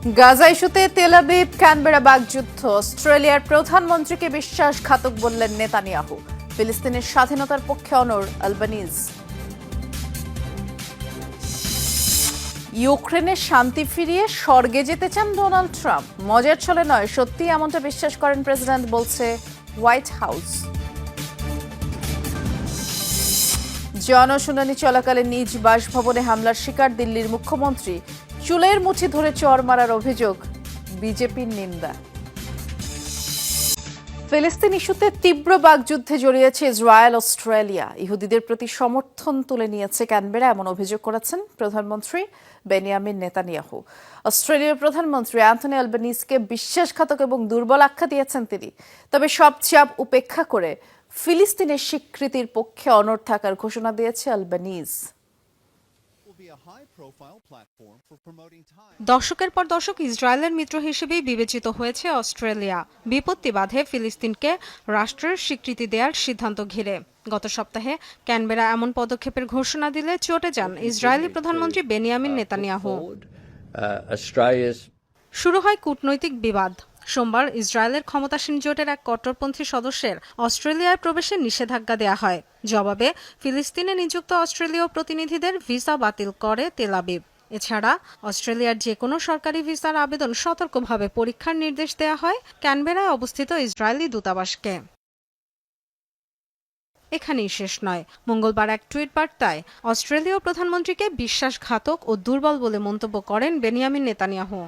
গাজা ইস্যুতে Tel Aviv Canberra বাগযুদ্ধ, অস্ট্রেলিয়ার প্রধানমন্ত্রীকে বিশ্বাসঘাতক বললেন নেতানিয়াহু। ফিলিস্তিনের স্বাধীনতার পক্ষে অনড় আলবানিজ। ইউক্রেনের শান্তি ফিরিয়ে স্বর্গে যেতে চান ডোনাল্ড ট্রাম্প। মজার ছলে নয়, সত্যি এমনটা বিশ্বাস করেন প্রেসিডেন্ট, বলছে হোয়াইট হাউস। জনশুনানি চলাকালে নিজ বাসভবনে হামলার শিকার দিল্লির মুখ্যমন্ত্রী। চুলের মুঠি ধরে চড় মারার অভিযোগ, বিজেপির নিন্দা। ফিলিস্তিন ইস্যুতে তীব্র বাগযুদ্ধে জড়িয়েছে ইসরায়েল অস্ট্রেলিয়া। ইহুদিদের প্রতি সমর্থন তুলে নিয়েছে ক্যানবেরা, এমন অভিযোগ করেছেন প্রধানমন্ত্রী বেনিয়ামিন নেতানিয়াহু। অস্ট্রেলিয়ার প্রধানমন্ত্রী অ্যান্থনি আলবানিজকে বিশ্বাসঘাতক এবং দুর্বল আখ্যা দিয়েছেন তিনি। তবে সব চাপ উপেক্ষা করে ফিলিস্তিনের স্বীকৃতির পক্ষে অনড় থাকার ঘোষণা দিয়েছে আলবানিজ। দশকের পর দশক ইসরায়েলের মিত্র হিসেবেই বিবেচিত হয়েছে অস্ট্রেলিয়া। বিপত্তি বাধে ফিলিস্তিনকে রাষ্ট্রের স্বীকৃতি দেওয়ার সিদ্ধান্ত ঘিরে গত সপ্তাহে ক্যানবেরা এমন পদক্ষেপের ঘোষণা দিলে চটে যান ইসরায়েলি প্রধানমন্ত্রী বেনিয়ামিন নেতানিয়াহু। শুরু হয় কূটনৈতিক বিবাদ। সোমবার ইসরায়েলের ক্ষমতাসীন জোটের এক কট্টরপন্থী সদস্যের অস্ট্রেলিয়ায় প্রবেশে নিষেধাজ্ঞা দেয়া হয়। জবাবে ফিলিস্তিনে নিযুক্ত অস্ট্রেলীয় প্রতিনিধিদের ভিসা বাতিল করে তেল আবিব। এছাড়া অস্ট্রেলিয়ার যে কোনো সরকারি ভিসার আবেদন সতর্কভাবে পরীক্ষার নির্দেশ দেয়া হয় ক্যানবেরায় অবস্থিত ইসরায়েলি দূতাবাসকে। এখানেই শেষ নয়। মঙ্গলবার এক টুইট বার্তায় অস্ট্রেলীয় প্রধানমন্ত্রীকে বিশ্বাসঘাতক ও দুর্বল বলে মন্তব্য করেন বেনিয়ামিন নেতানিয়াহু।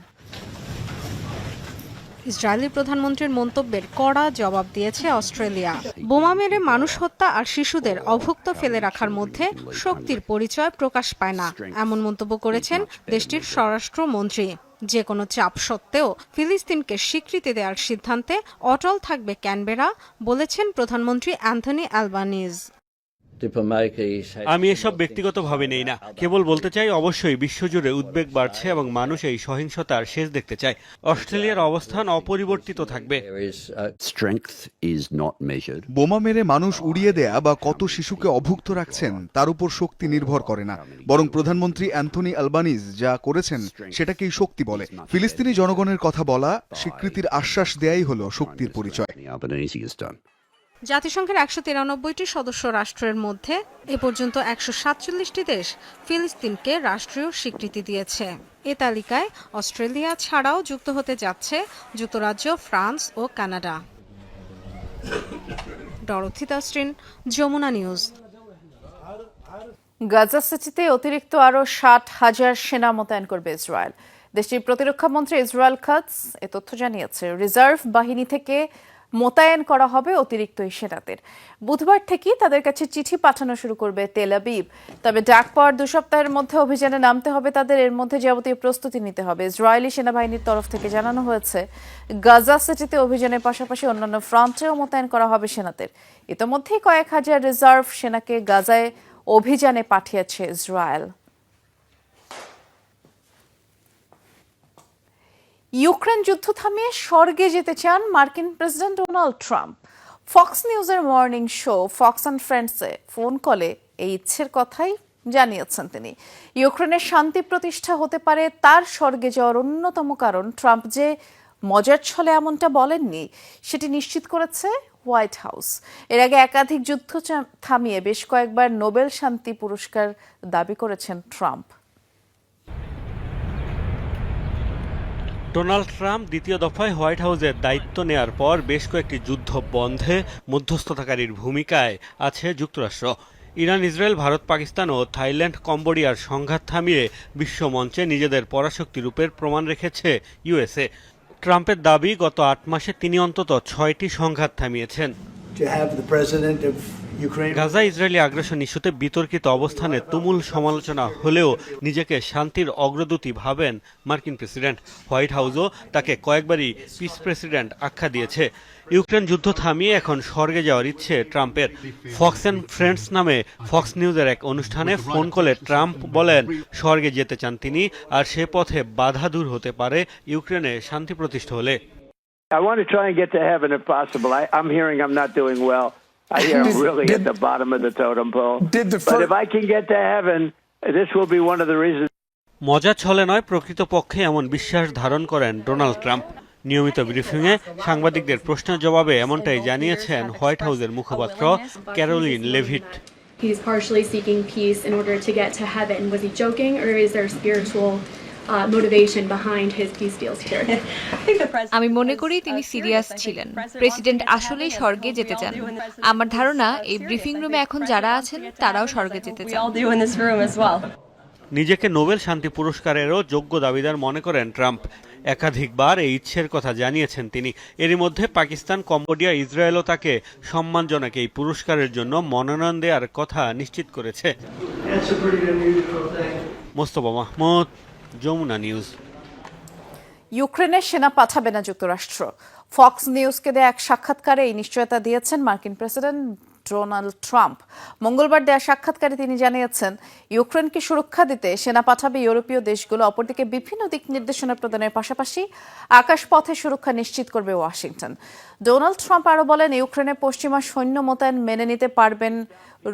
ইসরায়েলি প্রধানমন্ত্রীর মন্তব্যের কড়া জবাব দিয়েছে অস্ট্রেলিয়া। বোমা মেরে মানুষ হত্যা আর শিশুদের অভুক্ত ফেলে রাখার মধ্যে শক্তির পরিচয় প্রকাশ পায় না, এমন মন্তব্য করেছেন দেশটির স্বরাষ্ট্রমন্ত্রী। যে কোনো চাপ সত্ত্বেও ফিলিস্তিনকে স্বীকৃতি দেওয়ার সিদ্ধান্তে অটল থাকবে ক্যানবেরা, বলেছেন প্রধানমন্ত্রী অ্যান্থনি আলবানিজ। আমি এসব ব্যক্তিগতভাবে নেই না, কেবল বলতে চাই অবশ্যই বিশ্বজুড়ে উদ্বেগ বাড়ছে এবং মানুষ এই সহিংসতার শেষ দেখতে চায়। অস্ট্রেলিয়ার অবস্থান অপরিবর্তিত থাকবে। বোমা মেরে মানুষ উড়িয়ে দেয়া বা কত শিশুকে অভুক্ত রাখছেন তার উপর শক্তি নির্ভর করে না, বরং প্রধানমন্ত্রী অ্যান্থনি আলবানিজ যা করেছেন সেটাকেই শক্তি বলে। ফিলিস্তিনি জনগণের কথা বলা, স্বীকৃতির আশ্বাস দেয়াই হলো শক্তির পরিচয়। জাতিসংঘের ১৯৩টি সদস্য রাষ্ট্রের মধ্যে এ পর্যন্ত ১৪৭টি দেশ ফিলিস্তিনকে রাষ্ট্রীয় স্বীকৃতি দিয়েছে। এ তালিকায় অস্ট্রেলিয়া ছাড়াও যুক্ত হতে যাচ্ছে যুক্তরাজ্য, ফ্রান্স ও Canada. Dorothy Tasrin, Jamuna news. Gaza সিটিতে অতিরিক্ত আরও ৬০,০০০ সেনা মোতায়েন করবে ইসরায়েল। দেশটির প্রতিরক্ষা মন্ত্রী ইসরায়েল কাটস এ তথ্য জানিয়েছে। রিজার্ভ বাহিনী থেকে মোতায়েন করা হবে অতিরিক্ত এই সেনাদের। বুধবার থেকেই তাদের কাছে চিঠি পাঠানো শুরু করবে তেল আবিব। তবে ডাক পাওয়ার ২ সপ্তাহের মধ্যে অভিযানে নামতে হবে তাদের। এর মধ্যে যাবতীয় প্রস্তুতি নিতে হবে। ইসরায়েলি সেনাবাহিনীর তরফ থেকে জানানো হয়েছে, গাজা সিটিতে অভিযানের পাশাপাশি অন্যান্য ফ্রন্টেও মোতায়েন করা হবে সেনাদের। ইতোমধ্যেই কয়েক হাজার রিজার্ভ সেনাকে গাজায় অভিযানে পাঠিয়েছে ইসরায়েল। ইউক্রেন যুদ্ধ থামিয়ে স্বর্গে যেতে চান মার্কিন প্রেসিডেন্ট ডোনাল্ড ট্রাম্প। ফক্স নিউজের মর্নিং শো ফক্স অ্যান্ড ফ্রেন্ডসে ফোন কলে এই ইচ্ছের কথাই জানিয়েছেন তিনি। ইউক্রেনের শান্তি প্রতিষ্ঠা হতে পারে তার স্বর্গে যাওয়ার অন্যতম কারণ। ট্রাম্প যে মজার ছলে এমনটা বলেননি সেটি নিশ্চিত করেছে হোয়াইট হাউস। এর আগে একাধিক যুদ্ধ থামিয়ে বেশ কয়েকবার নোবেল শান্তি পুরস্কার দাবি করেছেন ট্রাম্প। ডোনাল্ড ট্রাম্প দ্বিতীয় দফায় হোয়াইট হাউসের দায়িত্ব নেয়ার পর বেশ কয়েকটি যুদ্ধ বন্ধে মধ্যস্থতাকারীর ভূমিকায় আছে যুক্তরাষ্ট্র। ইরান, ইসরায়েল, ভারত, পাকিস্তান ও থাইল্যান্ড, কম্বোডিয়ার সংঘাত থামিয়ে বিশ্বমঞ্চে নিজেদের পরাশক্তি রূপের প্রমাণ রেখেছে ইউএসএ। ট্রাম্পের দাবি, গত ৮ মাসে তিনি অন্তত ৬টি সংঘাত থামিয়েছেন। গাজা ইসরায়েলি আগ্রাসন ইস্যুতে বিতর্কিত অবস্থানে তুমুল সমালোচনা হলেও নিজেকে শান্তির অগ্রদূতী ভাবেন মার্কিন প্রেসিডেন্ট। হোয়াইট হাউসও তাকে কয়েকবারই পিস প্রেসিডেন্ট আখ্যা দিয়েছে। ইউক্রেন যুদ্ধ থামিয়ে এখন স্বর্গে যাওয়ার ইচ্ছে ট্রাম্পের। ফক্স অ্যান্ড ফ্রেন্ডস নামে ফক্স নিউজের এক অনুষ্ঠানে ফোন কলে ট্রাম্প বলেন স্বর্গে যেতে চান তিনি, আর সে পথে বাধা দূর হতে পারে ইউক্রেনে শান্তি প্রতিষ্ঠা হলে। I want to try and get to heaven if possible. I'm hearing I'm not doing well. I hear I'm really at the bottom of the totem pole. But if I can get to heaven, this will be one of the reasons. মজা ছলে নয়, প্রকৃতপক্ষে এমন বিশ্বাস ধারণ করেন Donald Trump. নিয়মিত ব্রিফিংয়ে সাংবাদিকদের প্রশ্নের জবাবে এমনটাই জানিয়েছেন হোয়াইট হাউসের মুখপাত্র Karoline Leavitt. He's partially seeking peace in order to get to heaven. Was he joking, or is there spiritual motivation behind his peace deals here? আমি মনে করি তিনি সিরিয়াস ছিলেন। প্রেসিডেন্ট আসলেই স্বর্গে যেতে চান। আমার ধারণা এই ব্রিফিং রুমে এখন যারা আছেন তারাও স্বর্গে যেতে চান। নিজেকে নোবেল শান্তি পুরস্কারেরও যোগ্য দাবিদার মনে করেন ট্রাম্প। একাধিকবার এই ইচ্ছের কথা জানিয়েছেন তিনি। এরই মধ্যে পাকিস্তান, কম্বোডিয়া, ইসরায়েলও তাকে সম্মানজনক এই পুরস্কারের জন্য মনোনয়ন দেওয়ার কথা নিশ্চিত করেছে। মোস্তফা মাহমুদ, যমুনা নিউজ। ইউক্রেনে সেনা পাঠাবে না যুক্তরাষ্ট্র। ফক্স নিউজকে দেয়া এক সাক্ষাৎকারে এই নিশ্চয়তা দিয়েছেন মার্কিন প্রেসিডেন্ট ডোনাল্ড ট্রাম্প। মঙ্গলবার দেয়া সাক্ষাৎকারে তিনি জানিয়েছেন, ইউক্রেনকে সুরক্ষা দিতে সেনা পাঠাবে ইউরোপীয় দেশগুলো। অপরদিকে বিভিন্ন দিক নির্দেশনা প্রদানের পাশাপাশি আকাশপথে সুরক্ষা নিশ্চিত করবে ওয়াশিংটন। ডোনাল্ড ট্রাম্প আরও বলেন, ইউক্রেনে পশ্চিমা সৈন্য মোতায়েন মেনে নিতে পারবেন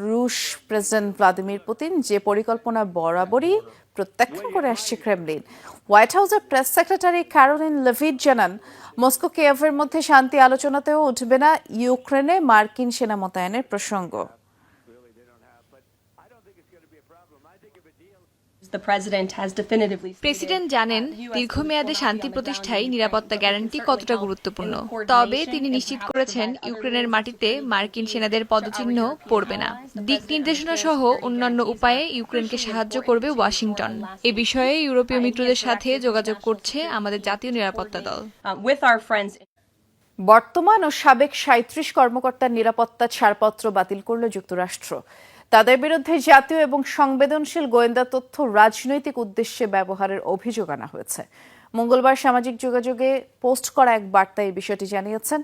রুশ প্রেসিডেন্ট ভ্লাদিমির পুতিন, যে পরিকল্পনা বরাবরই প্রত্যাখ্যান করে আসছে ক্রেমলিন। হোয়াইট হাউসের প্রেস সেক্রেটারি ক্যারোলিন লেভিট জানান, মস্কো কিয়েভের মধ্যে শান্তি আলোচনাতেও উঠবে না ইউক্রেনে মার্কিন সেনা মোতায়েনের প্রসঙ্গ। প্রেসিডেন্ট জানেন দীর্ঘমেয়াদে শান্তি প্রতিষ্ঠায় নিরাপত্তা গ্যারান্টি কতটা গুরুত্বপূর্ণ। তবে তিনি নিশ্চিত করেছেন ইউক্রেনের মাটিতে মার্কিন সেনাদের পদচিহ্ন পড়বে না। দিক নির্দেশনা সহ অন্যান্য উপায়ে ইউক্রেনকে সাহায্য করবে ওয়াশিংটন। এ বিষয়ে ইউরোপীয় মিত্রদের সাথে যোগাযোগ করছে আমাদের জাতীয় নিরাপত্তা দল। বর্তমান ও সাবেক ৩৭ কর্মকর্তার নিরাপত্তা ছাড়পত্র বাতিল করল যুক্তরাষ্ট্র। তাদের বিরুদ্ধে জাতীয় এবং সংবেদনশীল গোয়েন্দা তথ্য রাজনৈতিক উদ্দেশ্যে ব্যবহারের অভিযোগ আনা হয়েছে। মঙ্গলবার সামাজিক যোগাযোগে পোস্ট করা এক বার্তায় এই বিষয়টি জানিয়েছেন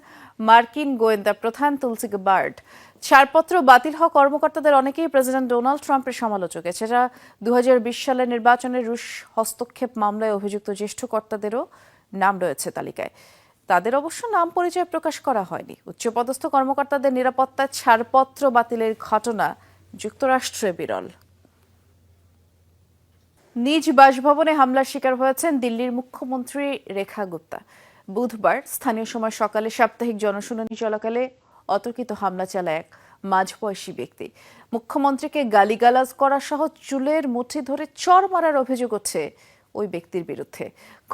মার্কিন গোয়েন্দা প্রধান তুলসি গ্যাবার্ড। ছাড়পত্র বাতিল হওয়া কর্মকর্তাদের অনেকেই প্রেসিডেন্ট ডোনাল্ড ট্রাম্পের সমালোচক। এছাড়া ২০২০ সালের নির্বাচনে রুশ হস্তক্ষেপ মামলায় অভিযুক্ত জ্যেষ্ঠ কর্তাদেরও নাম রয়েছে তালিকায়। তাদের অবশ্য নাম পরিচয় প্রকাশ করা হয়নি। উচ্চপদস্থ কর্মকর্তাদের নিরাপত্তা ছাড়পত্র বাতিলের ঘটনা যুক্তরাষ্ট্রে বিরল। নিজ বাসভবনে হামলার শিকার হয়েছেন দিল্লির মুখ্যমন্ত্রী রেখা গুপ্তা। বুধবার স্থানীয় সময় সকালে সাপ্তাহিক জনশুনানি চলাকালে অতর্কিত হামলা চালায় এক মাঝবয়সী ব্যক্তি। মুখ্যমন্ত্রীকে গালিগালাজ করা সহ চুলের মুঠি ধরে চড় মারার অভিযোগ উঠছে ওই ব্যক্তির বিরুদ্ধে।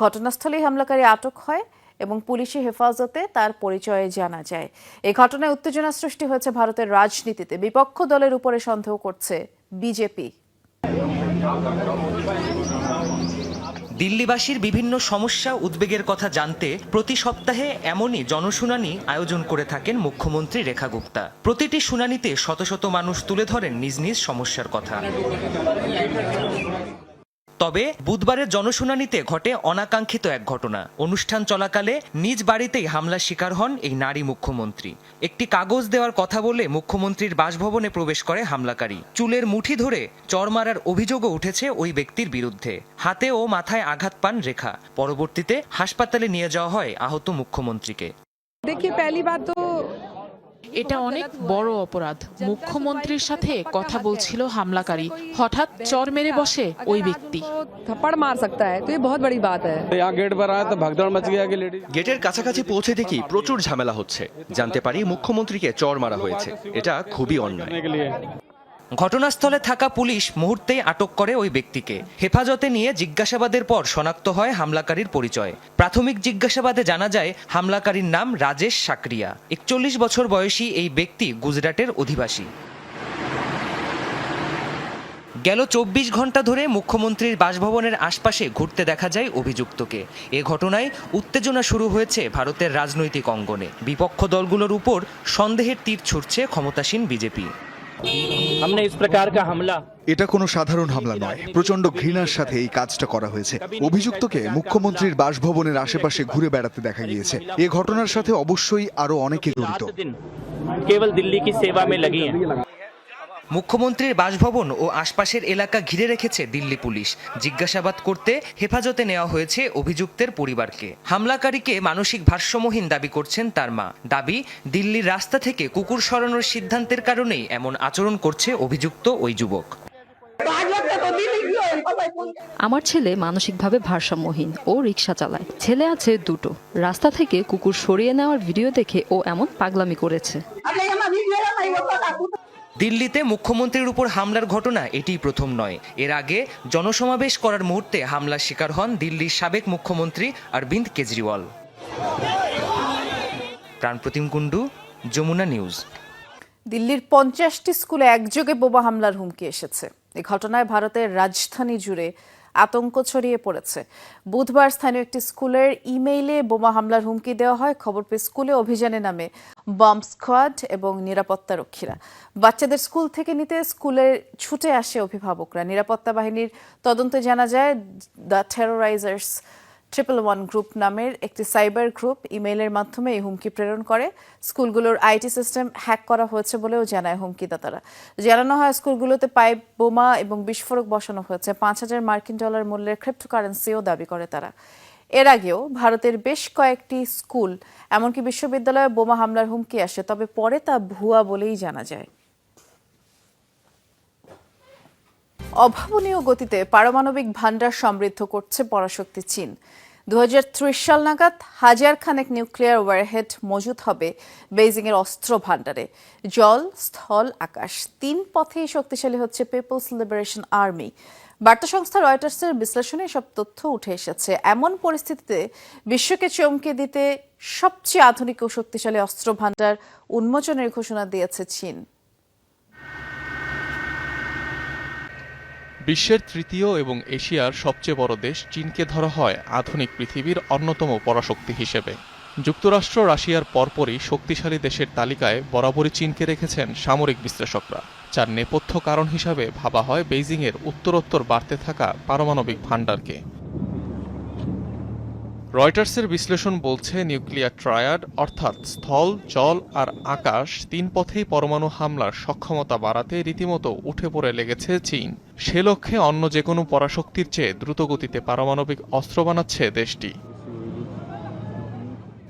ঘটনাস্থলেই হামলাকারী আটক হয় এবং পুলিশি হেফাজতে তার পরিচয়ে জানা যায়। এই ঘটনায় উত্তেজনা সৃষ্টি হয়েছে ভারতের রাজনীতিতে। বিপক্ষ দলের উপরে সন্দেহ করছে বিজেপি। দিল্লিবাসীর বিভিন্ন সমস্যা উদ্বেগের কথা জানতে প্রতি সপ্তাহে এমনই জনশুনানি আয়োজন করে থাকেন মুখ্যমন্ত্রী রেখা গুপ্তা। প্রতিটি শুনানিতে শত শত মানুষ তুলে ধরেন নিজ নিজ সমস্যার কথা। তবে বুধবারের জনশুনানিতে ঘটে অনাকাঙ্ক্ষিত এক ঘটনা। অনুষ্ঠান চলাকালে নিজ বাড়িতেই হামলার শিকার হন এই নারী মুখ্যমন্ত্রী। একটি কাগজ দেওয়ার কথা বলে মুখ্যমন্ত্রীর বাসভবনে প্রবেশ করে হামলাকারী। চুলের মুঠি ধরে চড় মারার অভিযোগও উঠেছে ওই ব্যক্তির বিরুদ্ধে। হাতে ও মাথায় আঘাত পান রেখা। পরবর্তীতে হাসপাতালে নিয়ে যাওয়া হয় আহত মুখ্যমন্ত্রীকে। এটা অনেক বড় অপরাধ। মুখ্যমন্ত্রীর সাথে কথা বলছিল হামলাকারী, হঠাৎ চড় মেরে বসে ওই ব্যক্তি। গেটের কাছাকাছি পৌঁছে দেখি প্রচুর ঝামেলা হচ্ছে। জানতে পারি মুখ্যমন্ত্রীকে চড় মারা হয়েছে। এটা খুবই অন্যায়। ঘটনাস্থলে থাকা পুলিশ মুহূর্তেই আটক করে ওই ব্যক্তিকে। হেফাজতে নিয়ে জিজ্ঞাসাবাদের পর শনাক্ত হয় হামলাকারীর পরিচয়। প্রাথমিক জিজ্ঞাসাবাদে জানা যায় হামলাকারীর নাম রাজেশ সাকরিয়া। ৪১ বছর বয়সী এই ব্যক্তি গুজরাটের অধিবাসী। গেল ২৪ ঘন্টা ধরে মুখ্যমন্ত্রীর বাসভবনের আশপাশে ঘুরতে দেখা যায় অভিযুক্তকে। এ ঘটনায় উত্তেজনা শুরু হয়েছে ভারতের রাজনৈতিক অঙ্গনে। বিপক্ষ দলগুলোর উপর সন্দেহের তীর ছুড়ছে ক্ষমতাসীন বিজেপি। এটা কোনো সাধারণ হামলা নয়। প্রচন্ড ঘৃণার সাথে এই কাজটা করা হয়েছে। অভিযুক্তকে মুখ্যমন্ত্রীর বাসভবনের আশেপাশে ঘুরে বেড়াতে দেখা গিয়েছে। এ ঘটনার সাথে অবশ্যই আরো অনেকে জড়িত। মুখ্যমন্ত্রীর বাসভবন ও আশপাশের এলাকা ঘিরে রেখেছে দিল্লি পুলিশ। জিজ্ঞাসাবাদ করতে হেফাজতে নেওয়া হয়েছে অভিযুক্তের পরিবারকে। হামলাকারীকে মানসিক ভারসাম্যহীন দাবি করছেন তার মা। দাবি, দিল্লির রাস্তা থেকে কুকুর সরানোর সিদ্ধান্তের কারণেই এমন আচরণ করছে অভিযুক্ত ওই যুবক। আমার ছেলে মানসিকভাবে ভারসাম্যহীন ও রিকশা চালায়। ছেলে আছে দুটো। রাস্তা থেকে কুকুর সরিয়ে নেওয়ার ভিডিও দেখে ও এমন পাগলামি করেছে। দিল্লিতে মুখ্যমন্ত্রীর উপর হামলার ঘটনা এটিই প্রথম নয়। এর আগে জনসমাবেশ করার মুহূর্তে হামলার শিকার হন দিল্লির সাবেক মুখ্যমন্ত্রী অরবিন্দ কেজরিওয়াল। প্রাণপ্রতিম কুণ্ডু, যমুনা নিউজ। দিল্লির 50টি স্কুলে একযোগে বোমা হামলার হুমকি এসেছে। এই ঘটনায় ভারতের রাজধানী জুড়ে আতঙ্ক ছড়িয়ে পড়েছে। বুধবার স্থানীয় একটি স্কুলের ইমেইলে বোমা হামলার হুমকি দেওয়া হয়। খবর পেয়ে স্কুলে অভিযানে নামে বম্ব স্কোয়াড এবং নিরাপত্তা রক্ষীরা। বাচ্চাদের স্কুল থেকে নিতে স্কুলে ছুটে আসে অভিভাবকরা। নিরাপত্তা বাহিনীর তদন্তে জানা যায় দ্য টেরোরাইজার্স 111 গ্রুপ নামের একটি সাইবার গ্রুপ ইমেইলের মাধ্যমে এই হুমকি প্রেরণ করে। স্কুলগুলোর আইটি সিস্টেম হ্যাক করা হয়েছে বলেও জানায় হুমকিদাতারা। জানানো হয় স্কুলগুলোতে পাইপ বোমা এবং বিস্ফোরক বসানো হয়েছে। $5,000 মূল্যের ক্রিপ্টোকারেন্সিও দাবি করে তারা। এর আগেও ভারতের বেশ কয়েকটি স্কুল এমনকি বিশ্ববিদ্যালয়ে বোমা হামলার হুমকি আসে, তবে পরে তা ভুয়া বলেই জানা যায়। অভাবনীয় গতিতে পারমাণবিক ভান্ডার সমৃদ্ধ করছে পরাশক্তি চীন। 2030 সাল নাগাদ 1000 খানেক নিউক্লিয়ার ওয়ারহেড মজুত হবে বেইজিংয়ের অস্ত্র ভান্ডারে। জল, স্থল, আকাশ 3 পথেই শক্তিশালী হচ্ছে পিপলস লিবারেশন আর্মি। বার্তা সংস্থা রয়টার্সের বিশ্লেষণে সব তথ্য উঠে এসেছে। এমন পরিস্থিতিতে বিশ্বকে চমকে দিতে সবচেয়ে আধুনিক ও শক্তিশালী অস্ত্র ভান্ডার উন্মোচনের ঘোষণা দিয়েছে চীন। বিশ্বের তৃতীয় এবং এশিয়ার সবচেয়ে বড় দেশ চীনকে ধরা হয় আধুনিক পৃথিবীর অন্যতম পরাশক্তি হিসেবে। যুক্তরাষ্ট্র, রাশিয়ার পরপরই শক্তিশালী দেশের তালিকায় বরাবরই চীনকে রেখেছেন সামরিক বিশ্লেষকরা, যার নেপথ্য কারণ হিসাবে ভাবা হয় বেইজিংয়ের উত্তরোত্তর বাড়তে থাকা পারমাণবিক ভান্ডারকে। রয়টার্সের বিশ্লেষণ বলছে নিউক্লিয়ার ট্রায়াড অর্থাৎ স্থল, জল আর আকাশ 3 পথেই পরমাণু হামলার সক্ষমতা বাড়াতে রীতিমতো উঠে পড়ে লেগেছে চীন। সে লক্ষ্যে অন্য যে কোনো পরাশক্তির চেয়ে দ্রুতগতিতে পারমাণবিক অস্ত্র বানাচ্ছে দেশটি।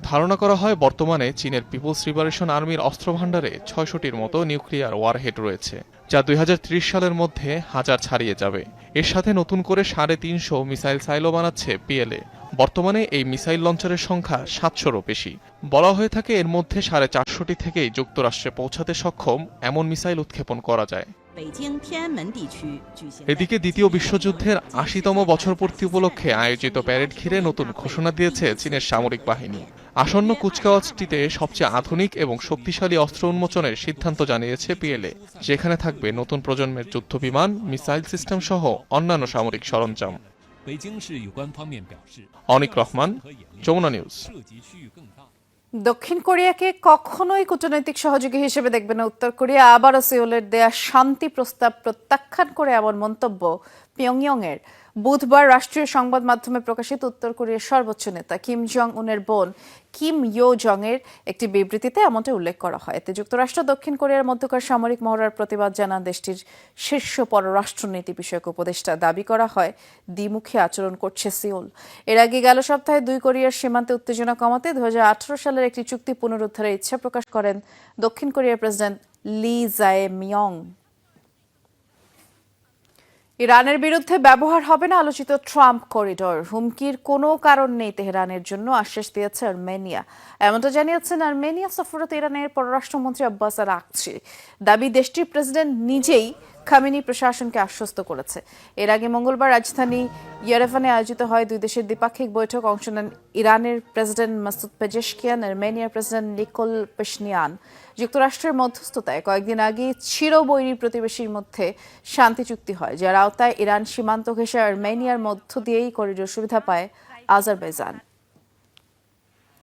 ধারণা করা হয় বর্তমানে চীনের পিপলস লিবারেশন আর্মির অস্ত্র ভান্ডারে 600টির মতো নিউক্লিয়ার ওয়ারহেড রয়েছে, যা 2030 সালের মধ্যে 1000 ছাড়িয়ে যাবে। এর সাথে নতুন করে 350 মিসাইল সাইলো বানাচ্ছে পিএলএ। বর্তমানে এই মিসাইল লঞ্চারের সংখ্যা 700রও বেশি। বলা হয়ে থাকে এর মধ্যে 450টি থেকেই যুক্তরাষ্ট্রে পৌঁছাতে সক্ষম এমন মিসাইল উৎক্ষেপণ করা যায়। এদিকে দ্বিতীয় বিশ্বযুদ্ধের 80তম বছরপূর্তি উপলক্ষে আয়োজিত প্যারেড ঘিরে নতুন ঘোষণা দিয়েছে চীনের সামরিক বাহিনী। আসন্ন কুচকাওয়াজটিতে সবচেয়ে আধুনিক এবং শক্তিশালী অস্ত্র উন্মোচনের সিদ্ধান্ত জানিয়েছে পিএলএ, যেখানে থাকবে নতুন প্রজন্মের যুদ্ধবিমান, মিসাইল সিস্টেম সহ অন্যান্য সামরিক সরঞ্জাম। অনিক রহমান, যমুনা নিউজ। দক্ষিণ কোরিয়াকে কখনোই কূটনৈতিক সহযোগী হিসেবে দেখবে না উত্তর কোরিয়া। আবারও সিওলের দেয়া শান্তি প্রস্তাব প্রত্যাখ্যান করে এমন মন্তব্য পিয়ংইয়ংয়ের। বুধবার রাষ্ট্রীয় সংবাদ মাধ্যমে প্রকাশিত উত্তর কোরিয়ার সর্বোচ্চ নেতা কিম জং উনের বোন কিম ইয়ো জং এর একটি বিবৃতিতে এমনটা উল্লেখ করা হয়। এতে যুক্তরাষ্ট্র দক্ষিণ কোরিয়ার মধ্যকার সামরিক মহড়ার প্রতিবাদ জানান দেশটির শীর্ষ পররাষ্ট্রনীতি বিষয়ক উপদেষ্টা। দাবি করা হয় দ্বিমুখী আচরণ করছে সিওল। এর আগে গেল সপ্তাহে 2 কোরিয়ার সীমান্তে উত্তেজনা কমাতে 2018 সালের একটি চুক্তি পুনরুদ্ধারের ইচ্ছা প্রকাশ করেন দক্ষিণ কোরিয়ার প্রেসিডেন্ট লি জায়ে মিয়ং। ইরানের বিরুদ্ধে ব্যবহার হবে না আলোচিত ট্রাম্প করিডর। হুমকির কোনো কারণ নেই তেহরানের জন্য, আশ্বাস দিয়েছে আর্মেনিয়া। এমনটা জানিয়েছেন আর্মেনিয়া সফররত ইরানের পররাষ্ট্রমন্ত্রী আব্বাস আরাগচি। দাবি দেশটির প্রেসিডেন্ট নিজেই খামেনি প্রশাসনকে আশ্বস্ত করেছে। এর আগে মঙ্গলবার রাজধানী ইয়েরেভানে আয়োজিত হয় 2 দেশের দ্বিপাক্ষিক বৈঠক। অংশ নেন ইরানের প্রেসিডেন্ট মাসুদ পেজেশকিয়ান, আর্মেনিয়ার প্রেসিডেন্ট নিকোল পেশনিয়ান। যুক্তরাষ্ট্রের মধ্যস্থতায় কয়েকদিন আগে চিরবৈরী প্রতিবেশীর মধ্যে শান্তি চুক্তি হয়, যার আওতায় ইরান সীমান্ত ঘেঁষে আর্মেনিয়ার মধ্য দিয়েই করিডোর সুবিধা পায় আজারবাইজান।